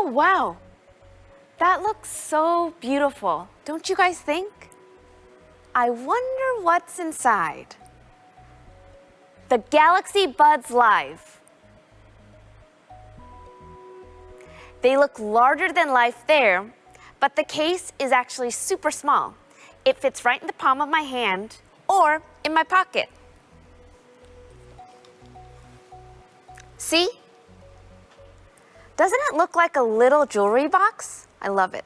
Oh, wow. That looks so beautiful, don't you guys think? I wonder what's inside. The Galaxy Buds Live. They look larger than life there, but the case is actually super small. It fits right in the palm of my hand or in my pocket. See? Doesn't it look like a little jewelry box? I love it.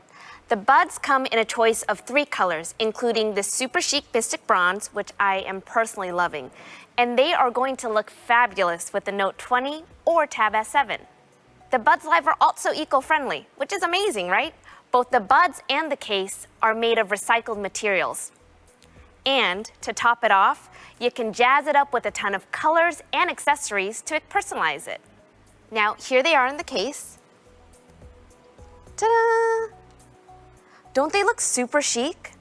The buds come in a choice of 3 colors, including the super chic Mystic Bronze, which I am personally loving. And they are going to look fabulous with the Note 20 or Tab S7. The Buds Live are also eco-friendly, which is amazing, right? Both the buds and the case are made of recycled materials. And to top it off, you can jazz it up with a ton of colors and accessories to personalize it. Now, here they are in the case. Ta-da! Don't they look super chic?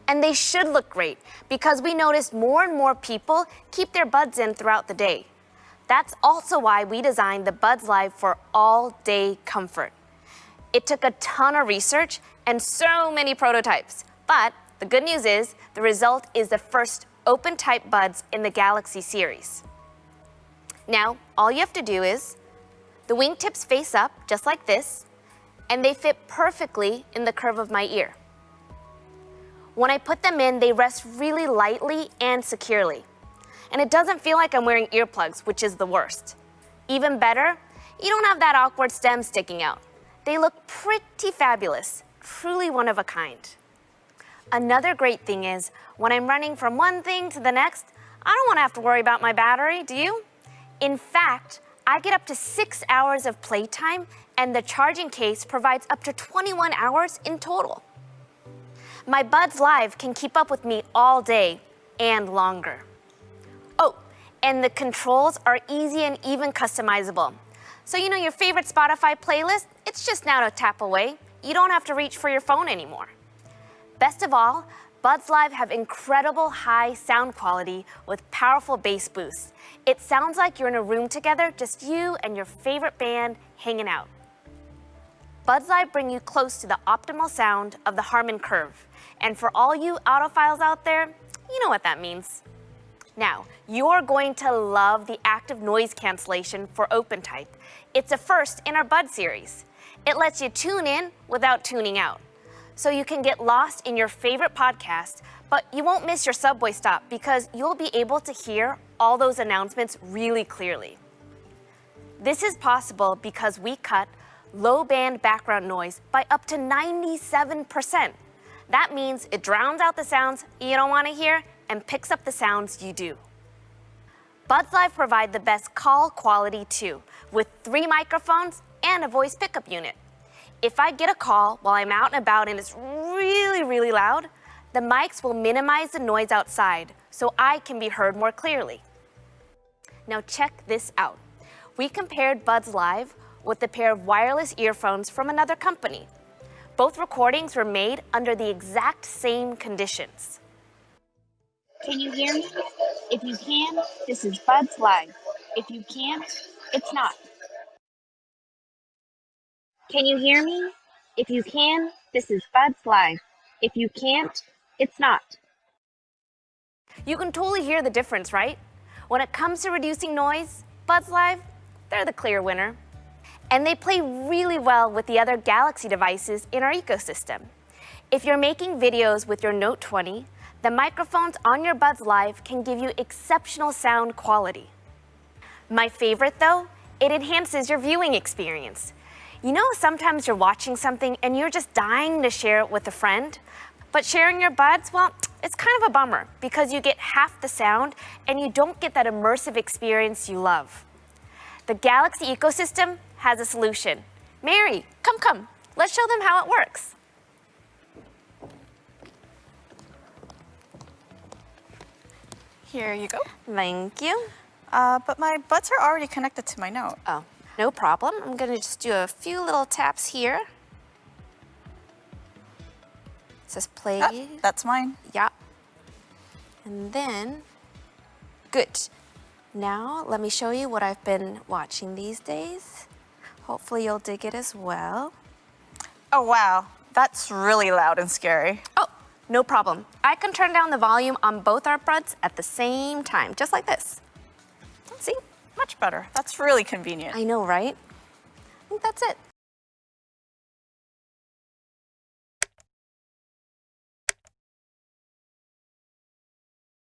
And they should look great because we notice more and more people keep their buds in throughout the day. That's also why we designed the Buds Live for all-day comfort. It took a ton of research and so many prototypes, but the good news is the result is the first open-type buds in the Galaxy series. Now, all you have to do is, the wingtips face up just like this, and they fit perfectly in the curve of my ear. When I put them in, they rest really lightly and securely. And it doesn't feel like I'm wearing earplugs, which is the worst. Even better, you don't have that awkward stem sticking out. They look pretty fabulous, truly one of a kind. Another great thing is, when I'm running from one thing to the next, I don't want to have to worry about my battery, do you? In fact, I get up to 6 hours of playtime, and the charging case provides up to 21 hours in total. My Buds Live can keep up with me all day and longer. Oh, and the controls are easy and even customizable. So you know your favorite Spotify playlist? It's just now to tap away. You don't have to reach for your phone anymore. Best of all, Buds Live have incredible high sound quality with powerful bass boosts. It sounds like you're in a room together, just you and your favorite band hanging out. Buds Live bring you close to the optimal sound of the Harman curve. And for all you audiophiles out there, you know what that means. Now, you're going to love the active noise cancellation for OpenType. It's a first in our Bud series. It lets you tune in without tuning out. So you can get lost in your favorite podcast, but you won't miss your subway stop because you'll be able to hear all those announcements really clearly. This is possible because we cut low-band background noise by up to 97%. That means it drowns out the sounds you don't want to hear and picks up the sounds you do. Buds Live provide the best call quality too, with 3 microphones and a voice pickup unit. If I get a call while I'm out and about and it's really, really loud, the mics will minimize the noise outside so I can be heard more clearly. Now check this out. We compared Buds Live with a pair of wireless earphones from another company. Both recordings were made under the exact same conditions. Can you hear me? If you can, this is Buds Live. If you can't, it's not. Can you hear me? If you can, this is Buds Live. If you can't, it's not. You can totally hear the difference, right? When it comes to reducing noise, Buds Live, they're the clear winner. And they play really well with the other Galaxy devices in our ecosystem. If you're making videos with your Note 20, the microphones on your Buds Live can give you exceptional sound quality. My favorite though, it enhances your viewing experience. You know, sometimes you're watching something and you're just dying to share it with a friend, but sharing your buds, well, it's kind of a bummer because you get half the sound and you don't get that immersive experience you love. The Galaxy ecosystem has a solution. Mary, come, let's show them how it works. Here you go. Thank you. But my buds are already connected to my Note. Oh, no problem. I'm gonna just do a few little taps here. It says play. Ah, that's mine. Yeah. And then, good. Now, let me show you what I've been watching these days. Hopefully you'll dig it as well. Oh, wow. That's really loud and scary. Oh, no problem. I can turn down the volume on both our buds at the same time, just like this. See? Much better. That's really convenient. I know, right? I think that's it.